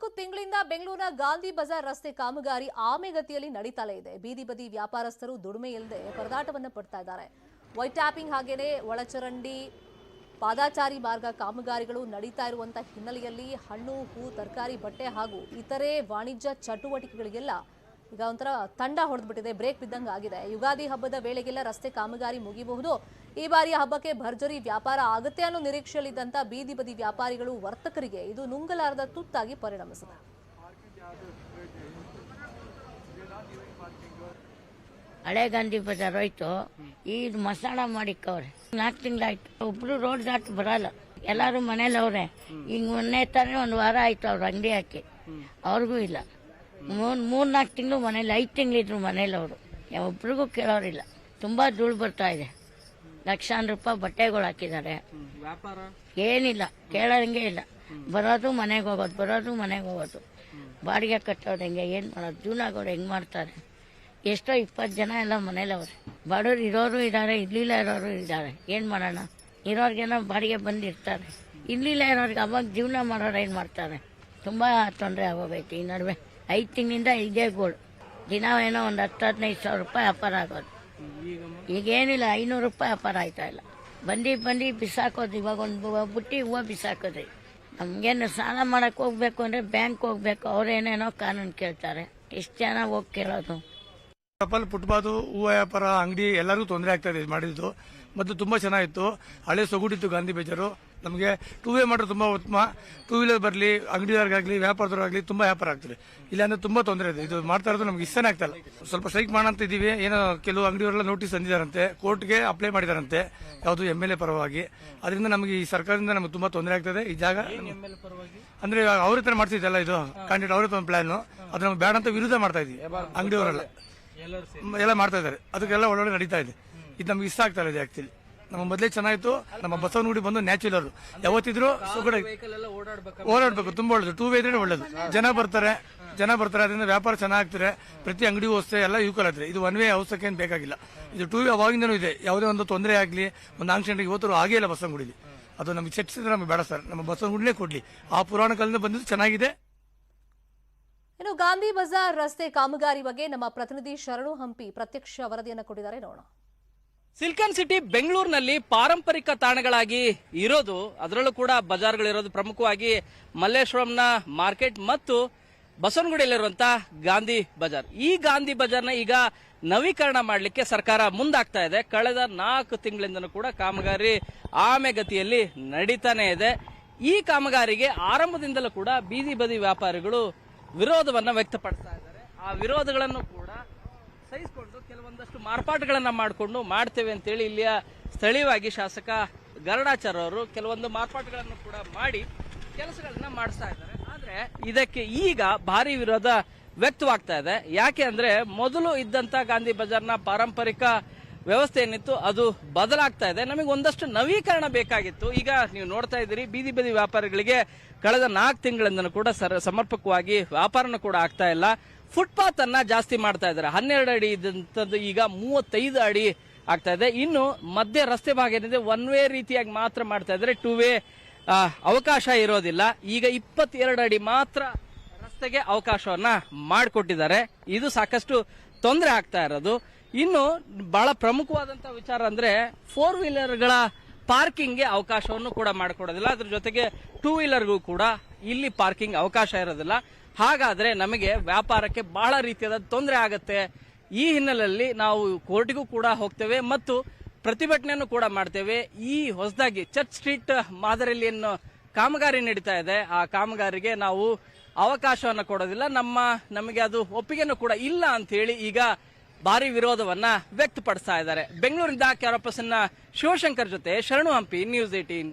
4 ತಿಂಗಳಿಂದ ಬೆಂಗಳೂರಿನ ಗಾಂಧಿ ಬಜಾರ್ ರಸ್ತೆ ಕಾಮಗಾರಿ ಆಮೆಗತಿಯಲ್ಲಿ ನಡೀತಲೇ ಇದೆ. ಬೀದಿ ಬದಿ ವ್ಯಾಪಾರಸ್ಥರು ದುಡಿಮೆ ಇಲ್ಲದೆ ಪರದಾಟವನ್ನು ಪಡ್ತಾ ಇದ್ದಾರೆ. ವೈಟ್ ಟ್ಯಾಪಿಂಗ್ ಹಾಗೇನೆ ಒಳಚರಂಡಿ ಪಾದಾಚಾರಿ ಮಾರ್ಗ ಕಾಮಗಾರಿಗಳು ನಡೀತಾ ಇರುವಂತ ಹಿನ್ನೆಲೆಯಲ್ಲಿ ಹಣ್ಣು, ಹೂ, ತರಕಾರಿ, ಬಟ್ಟೆ ಹಾಗೂ ಇತರೆ ವಾಣಿಜ್ಯ ಚಟುವಟಿಕೆಗಳಿಗೆಲ್ಲ ಈಗ ಒಂಥರ ತಂಡ ಹೊಡೆದ್ಬಿಟ್ಟಿದೆ, ಬ್ರೇಕ್ ಬಿದ್ದಂಗೆ ಆಗಿದೆ. ಯುಗಾದಿ ಹಬ್ಬದ ವೇಳೆಗೆಲ್ಲ ರಸ್ತೆ ಕಾಮಗಾರಿ ಮುಗಿಯಬಹುದು. ಈ ಬಾರಿಯ ಹಬ್ಬಕ್ಕೆ ಭರ್ಜರಿ ವ್ಯಾಪಾರ ಆಗುತ್ತೆ ಅನ್ನೋ ನಿರೀಕ್ಷೆಯಲ್ಲಿದ್ದಂತ ಬೀದಿ ಬದಿ ವ್ಯಾಪಾರಿಗಳು, ವರ್ತಕರಿಗೆ ಇದು ನುಂಗಲಾರದ ತುತ್ತಾಗಿ ಪರಿಣಮಿಸಿದೆ. ಹಳೆ ಗಾಂಧಿ ಬಜಾರ್ ಹೋಯ್ತು, ಈಗ ಮಸಾಲ ಮಾಡಿಕ್ಕವ್ರೆ. 4 ತಿಂಗಳಾಯ್ತು, ಒಬ್ರು ರೋಡ್ ದಾಟ್ ಬರಲ್ಲ, ಎಲ್ಲಾರು ಮನೇಲಿ ಅವ್ರೆ. ಈಗ ಮೊನ್ನೆ ತಾನೇ 1 ವಾರ ಆಯ್ತು ಅವ್ರ ಅಂಗಡಿ ಹಾಕಿ, ಅವ್ರಿಗೂ ಇಲ್ಲ. 3-4 ತಿಂಗಳು ಮನೇಲಿ, 5 ತಿಂಗಳಿದ್ರು ಮನೇಲಿ ಅವರು. ಒಬ್ರಿಗೂ ಕೇಳೋರಿಲ್ಲ. ತುಂಬಾ ಧೂಳು ಬರ್ತಾ ಇದೆ. ಲಕ್ಷಾಂತರ ರೂಪಾಯಿ ಬಟ್ಟೆಗಳು ಹಾಕಿದ್ದಾರೆ. ಏನಿಲ್ಲ, ಕೇಳೋದಂಗೆ ಇಲ್ಲ. ಬರೋದು ಮನೆಗೆ ಹೋಗೋದು, ಬರೋದು ಮನೆಗೆ ಹೋಗೋದು. ಬಾಡಿಗೆ ಕಟ್ಟೋದು ಹೆಂಗೆ, ಏನ್ ಮಾಡೋದು, ಜೂನಾಗೋರು ಹೆಂಗ್ ಮಾಡ್ತಾರೆ. ಎಷ್ಟೋ 20 ಜನ ಎಲ್ಲ ಮನೇಲಿ ಅವ್ರೆ. ಬಡವ್ರು ಇರೋರು ಇದ್ದಾರೆ, ಇರ್ಲಿಲ್ಲ ಇರೋರು ಇದ್ದಾರೆ. ಏನ್ ಮಾಡೋಣ, ಇರೋರ್ಗೇನೋ ಬಾಡಿಗೆ ಬಂದಿರ್ತಾರೆ, ಇರ್ಲಿಲ್ಲ ಇರೋರ್ಗೆ ಅವಾಗ ಜೀವನ ಮಾಡೋರು ಏನ್ ಮಾಡ್ತಾರೆ. ತುಂಬಾ ತೊಂದರೆ ಆಗೋಗೈತಿ ಈ ನಡುವೆ. 5 ತಿಂಗಳಿಂದ ಇದೇ ಗೋಳು. ದಿನ ಏನೋ ಒಂದು 10-15 ಸಾವಿರ ರೂಪಾಯಿ ವ್ಯಾಪಾರ ಆಗೋದು. ಈಗೇನಿಲ್ಲ, 500 ರೂಪಾಯಿ ವ್ಯಾಪಾರ ಆಯ್ತಾ ಇಲ್ಲ. ಬಂದು ಬಿಸಾಕೋದು. ಇವಾಗ ಒಂದು ಬುಟ್ಟಿ ಹೂವು ಬಿಸಾಕೋದು. ನಮ್ಗೇನು ಸಾಲ ಮಾಡಕ್ ಹೋಗ್ಬೇಕು ಅಂದ್ರೆ ಬ್ಯಾಂಕ್ ಹೋಗ್ಬೇಕು, ಅವ್ರೇನೇನೋ ಕಾನೂನು ಕೇಳ್ತಾರೆ. ಎಷ್ಟು ಜನ ಹೋಗಿ ಕೇಳೋದು. ಫುಟ್ಪಾತ್, ಹೂವು ವ್ಯಾಪಾರ, ಅಂಗಡಿ ಎಲ್ಲರಿಗೂ ತೊಂದರೆ ಆಗ್ತಾ ಇದೆ ಮಾಡಿದ್ದು. ಮತ್ತು ತುಂಬಾ ಚೆನ್ನಾಗಿತ್ತು, ಹಳೆ ಸೊಗುಡಿತ್ತು ಗಾಂಧಿ ಬಜಾರು. ನಮಗೆ 2 ವೇ ಮಾಡಿದ್ರೆ ತುಂಬಾ ಉತ್ತಮ. 2 ವೀಲರ್ ಬರಲಿ, ಅಂಗಡಿದಾರ್ಗಾಗ್ಲಿ, ವ್ಯಾಪಾರದವ್ರಾಗ್ಲಿ ತುಂಬಾ ವ್ಯಾಪಾರ ಆಗ್ತದೆ. ಇಲ್ಲಾಂದ್ರೆ ತುಂಬಾ ತೊಂದರೆ ಇದೆ. ಇದು ಮಾಡ್ತಾ ಇರೋದು ನಮ್ಗೆ ಇಷ್ಟನೇ ಆಗ್ತಾ ಇಲ್ಲ. ಸ್ವಲ್ಪ ಸ್ಟ್ರೈಕ್ ಮಾಡೋಣ ಅಂತ ಇದೀವಿ. ಏನೋ ಕೆಲವು ಅಂಗಡಿಯವರೆಲ್ಲ ನೋಟಿಸ್ ತಂದಿದ್ದಾರಂತೆ, ಕೋರ್ಟ್ಗೆ ಅಪ್ಲೈ ಮಾಡಿದಾರಂತೆ, ಯಾವುದು MLA ಪರವಾಗಿ. ಅದರಿಂದ ನಮಗೆ ಈ ಸರ್ಕಾರದಿಂದ ನಮ್ಗೆ ತುಂಬಾ ತೊಂದರೆ ಆಗ್ತದೆ. ಈ ಜಾಗ ಅಂದ್ರೆ ಅವ್ರ ಹತ್ರ ಮಾಡ್ತಿದ್ದಲ್ಲ, ಇದು ಕ್ಯಾಂಡಿಡೇಟ್ ಅವ್ರ ಹತ್ರ ಪ್ಲಾನ್, ಅದು ನಮ್ಗೆ ಬೇಡ ಅಂತ ವಿರೋಧ ಮಾಡ್ತಾ ಇದೀವಿ. ಅಂಗಡಿಯವರೆಲ್ಲ ಎಲ್ಲ ಮಾಡ್ತಾ ಇದ್ದಾರೆ, ಅದಕ್ಕೆಲ್ಲ ಒಳ್ಳೊಳ್ಳೆ ನಡೀತಾ ಇದೆ. ಇದು ನಮ್ಗೆ ಇಷ್ಟ ಆಗ್ತಾ ಇದೆ. ಆಕ್ಚುಲಿ ನಮ್ಮ ಮೊದಲೇ ಚೆನ್ನಾಗಿತ್ತು. ನಮ್ಮ ಬಸವನಗುಡಿ ಬಂದು ನ್ಯಾಚುರಲ್, ಯಾವತ್ತಿದ್ರು ಓಡಾಡ್ಬೇಕು, ತುಂಬಾ ಒಳ್ಳೇದು. 2 ವೇ ಇದ್ರೆ ಒಳ್ಳೇದು. ಜನ ಬರ್ತಾರೆ, ಅದರಿಂದ ವ್ಯಾಪಾರ ಚೆನ್ನಾಗ್ತಾರೆ. ಪ್ರತಿ ಅಂಗಡಿಗೂ ವಸ್ತು ಎಲ್ಲ ಯೂಕಲ್ ಆಗ್ತದೆ. ಇದು 1 ವೇ ಅವಶ್ಯಕ ಏನು ಬೇಕಾಗಿಲ್ಲ. ಇದು 2 ವೇ ಅವಾಗಿಂದನೂ ಇದೆ. ಯಾವುದೇ ಒಂದು ತೊಂದರೆ ಆಗಲಿ, ಒಂದು ಆಕ್ಸಿಡೆಂಟ್ ಇವತ್ತು ಆಗೇ ಇಲ್ಲ ಬಸವನಗುಡಿಲಿ. ಅದು ನಮಗೆ ಚರ್ಚಿಸಿದ್ರೆ ನಮಗೆ ಬೇಡ ಸರ್, ನಮ್ಮ ಬಸವನಗುಡಿನೇ ಕೊಡ್ಲಿ. ಆ ಪುರಾಣ ಕಾಲದಿಂದ ಬಂದಿದ್ದು ಚೆನ್ನಾಗಿದೆ. ಇನ್ನು ಗಾಂಧಿ ಬಜಾರ್ ರಸ್ತೆ ಕಾಮಗಾರಿ ಬಗ್ಗೆ ನಮ್ಮ ಪ್ರತಿನಿಧಿ ಶರಣು ಹಂಪಿ ಪ್ರತ್ಯಕ್ಷ ವರದಿಯನ್ನು ಕೊಟ್ಟಿದ್ದಾರೆ, ನೋಡೋಣ. ಸಿಲ್ಕನ್ ಸಿಟಿ ಬೆಂಗಳೂರಿನಲ್ಲಿ ಪಾರಂಪರಿಕ ತಾಣಗಳಾಗಿ ಇರೋದು, ಅದರಲ್ಲೂ ಕೂಡ ಬಜಾರ್ಗಳಿರೋದು ಪ್ರಮುಖವಾಗಿ ಮಲ್ಲೇಶ್ವರಂನ ಮಾರ್ಕೆಟ್ ಮತ್ತು ಬಸವನಗುಡಿಯಲ್ಲಿರುವಂತಹ ಗಾಂಧಿ ಬಜಾರ್. ಈ ಗಾಂಧಿ ಬಜಾರ್ನ ಈಗ ನವೀಕರಣ ಮಾಡಲಿಕ್ಕೆ ಸರ್ಕಾರ ಮುಂದಾಗ್ತಾ ಇದೆ. ಕಳೆದ 4 ತಿಂಗಳಿಂದನೂ ಕೂಡ ಕಾಮಗಾರಿ ಆಮೆಗತಿಯಲ್ಲಿ ನಡೀತಾನೆ ಇದೆ. ಈ ಕಾಮಗಾರಿಗೆ ಆರಂಭದಿಂದಲೂ ಕೂಡ ಬೀದಿ ಬದಿ ವ್ಯಾಪಾರಿಗಳು ವಿರೋಧವನ್ನ ವ್ಯಕ್ತಪಡಿಸ್ತಾ ಇದ್ದಾರೆ. ಆ ವಿರೋಧಗಳನ್ನು ಕೂಡ ಸಹಿಸಿಕೊಂಡು ಕೆಲವೊಂದಷ್ಟು ಮಾರ್ಪಾಟುಗಳನ್ನ ಮಾಡಿಕೊಂಡು ಮಾಡ್ತೇವೆ ಅಂತೇಳಿ ಇಲ್ಲಿಯ ಸ್ಥಳೀಯವಾಗಿ ಶಾಸಕ ಗರುಡಾಚಾರ್ಯ ಅವರು ಕೆಲವೊಂದು ಮಾರ್ಪಾಟುಗಳನ್ನು ಕೂಡ ಮಾಡಿ ಕೆಲಸಗಳನ್ನ ಮಾಡಿಸ್ತಾ ಇದ್ದಾರೆ. ಆದ್ರೆ ಇದಕ್ಕೆ ಈಗ ಭಾರಿ ವಿರೋಧ ವ್ಯಕ್ತವಾಗ್ತಾ ಇದೆ. ಯಾಕೆ ಅಂದ್ರೆ ಮೊದಲು ಇದ್ದಂತ ಗಾಂಧಿ ಬಜಾರ್ನ ಪಾರಂಪರಿಕ ವ್ಯವಸ್ಥೆ ಏನಿತ್ತು ಅದು ಬದಲಾಗ್ತಾ ಇದೆ. ನಮಗೆ ಒಂದಷ್ಟು ನವೀಕರಣ ಬೇಕಾಗಿತ್ತು. ಈಗ ನೀವು ನೋಡ್ತಾ ಇದ್ದೀರಿ, ಬೀದಿ ಬದಿ ವ್ಯಾಪಾರಿಗಳಿಗೆ ಕಳೆದ 4 ತಿಂಗಳಿಂದ ಕೂಡ ಸಮರ್ಪಕವಾಗಿ ವ್ಯಾಪಾರನೂ ಕೂಡ ಆಗ್ತಾ ಇಲ್ಲ. ಫುಟ್ಪಾತ್ ಅನ್ನ ಜಾಸ್ತಿ ಮಾಡ್ತಾ ಇದ್ದಾರೆ. 12 ಅಡಿ ಇದ್ದಂಥದ್ದು ಈಗ 35 ಅಡಿ ಆಗ್ತಾ ಇದೆ. ಇನ್ನು ಮಧ್ಯ ರಸ್ತೆ ಭಾಗ ಏನಿದೆ 1 ವೇ ರೀತಿಯಾಗಿ ಮಾತ್ರ ಮಾಡ್ತಾ ಇದ್ದಾರೆ, 2 ವೇ ಅವಕಾಶ ಇರೋದಿಲ್ಲ. ಈಗ 22 ಅಡಿ ಮಾತ್ರ ರಸ್ತೆಗೆ ಅವಕಾಶವನ್ನ ಮಾಡಿಕೊಟ್ಟಿದ್ದಾರೆ. ಇದು ಸಾಕಷ್ಟು ತೊಂದರೆ ಆಗ್ತಾ ಇರೋದು. ಇನ್ನು ಬಹಳ ಪ್ರಮುಖವಾದಂತ ವಿಚಾರ ಅಂದ್ರೆ 4 ವೀಲರ್ಗಳ ಪಾರ್ಕಿಂಗ್ಗೆ ಅವಕಾಶವನ್ನು ಕೂಡ ಮಾಡಿಕೊಡೋದಿಲ್ಲ. ಅದ್ರ ಜೊತೆಗೆ 2 ವೀಲರ್ಗೂ ಕೂಡ ಇಲ್ಲಿ ಪಾರ್ಕಿಂಗ್ ಅವಕಾಶ ಇರೋದಿಲ್ಲ. ಹಾಗಾದ್ರೆ ನಮಗೆ ವ್ಯಾಪಾರಕ್ಕೆ ಬಹಳ ರೀತಿಯಾದ ತೊಂದರೆ ಆಗುತ್ತೆ. ಈ ಹಿನ್ನೆಲೆಯಲ್ಲಿ ನಾವು ಕೋರ್ಟಿಗೂ ಕೂಡ ಹೋಗ್ತೇವೆ ಮತ್ತು ಪ್ರತಿಭಟನೆಯನ್ನು ಕೂಡ ಮಾಡ್ತೇವೆ. ಈ ಹೊಸದಾಗಿ ಚರ್ಚ್ ಸ್ಟ್ರೀಟ್ ಮಾದರಿಯಲ್ಲಿ ಏನು ಕಾಮಗಾರಿ ನಡೀತಾ ಇದೆ, ಆ ಕಾಮಗಾರಿಗೆ ನಾವು ಅವಕಾಶವನ್ನು ಕೊಡೋದಿಲ್ಲ, ನಮಗೆ ಅದು ಒಪ್ಪಿಗೆನೂ ಕೂಡ ಇಲ್ಲ ಅಂತ ಹೇಳಿ ಈಗ ಭಾರಿ ವಿರೋಧವನ್ನ ವ್ಯಕ್ತಪಡಿಸ್ತಾ ಇದ್ದಾರೆ. ಬೆಂಗಳೂರಿನಿಂದ ಕ್ಯಾಮರಾ ಪರ್ಸನ್ ಶಿವಶಂಕರ್ ಜೊತೆ ಶರಣು ಹಂಪಿ, ನ್ಯೂಸ್ 18.